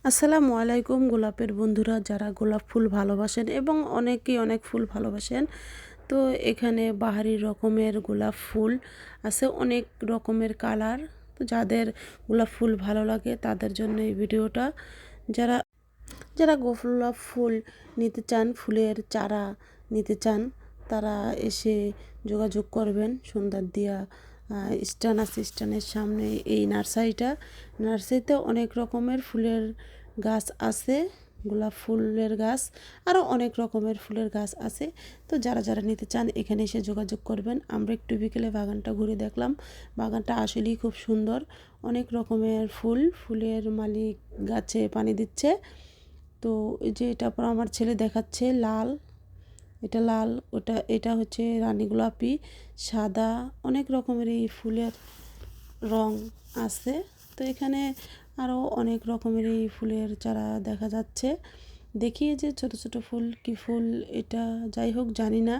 আসসালামু আলাইকুম গোলাপের বন্ধুরা, যারা গোলাপ ফুল ভালোবাসেন এবং অনেকেই অনেক ফুল ভালোবাসেন। তো এখানে বাহারি রকমের গোলাপ ফুল আছে, অনেক রকমের কালার। তো যাদের গোলাপ ফুল ভালো লাগে তাদের জন্য এই ভিডিওটা। যারা যারা গোলাপ ফুল নিতে চান, ফুলের চারা নিতে চান, তারা এসে যোগাযোগ করবেন। সন্ধ্যার স্ট্যান্ড আছে, স্ট্যান্ডের সামনে এই নার্সারিতে অনেক রকমের ফুলের গাছ আছে, গোলাপ ফুলের গাছ, আরও অনেক রকমের ফুলের গাছ আছে। তো যারা যারা নিতে চান এখানে এসে যোগাযোগ করবেন। আমরা একটু বিকেলে বাগানটা ঘুরে দেখলাম। বাগানটা আসলেই খুব সুন্দর, অনেক রকমের ফুলের মালিক গাছে পানি দিচ্ছে। তো এই যে এটা পর আমার ছেলে দেখাচ্ছে, এটা লাল, এটা হচ্ছে রানী গোলাপি, সাদা, অনেক রকমের এই ফুলের রং আছে। তো এখানে আরও অনেক রকমের এই ফুলের চারা দেখা যাচ্ছে। দেখি যে ছোট ছোট ফুল, কি ফুল এটা, যাই হোক জানি না।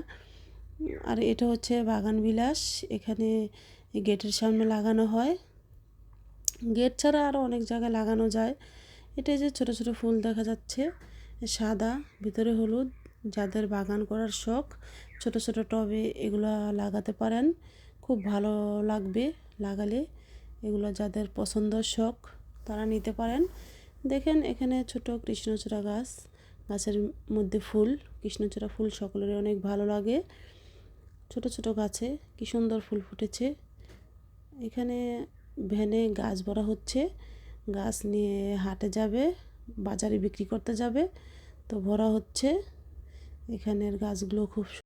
আর এটা হচ্ছে বাগান বিলাস, এখানে গেটের সামনে লাগানো হয়। গেট ছাড়া আরও অনেক জায়গায় লাগানো যায়। এটা যে ছোট ছোট ফুল দেখা যাচ্ছে, সাদা, ভিতরে হলুদ। যাদের বাগান করার শখ, ছোট ছোট টবে এগুলো লাগাতে পারেন, খুব ভালো লাগবে লাগালে। এগুলো যাদের পছন্দের শখ তারা নিতে পারেন। দেখেন এখানে ছোট কৃষ্ণচূড়া গাছ, গাছের মধ্যে ফুল, কৃষ্ণচূড়া ফুল সকলের অনেক ভালো লাগে। ছোট ছোট গাছে কি সুন্দর ফুল ফুটেছে। এখানে ভ্যানে গাছ ভরা হচ্ছে, গাছ নিয়ে হাটে যাবে, বাজারে বিক্রি করতে যাবে। তো ভরা হচ্ছে, এখানের গাছগুলো খুব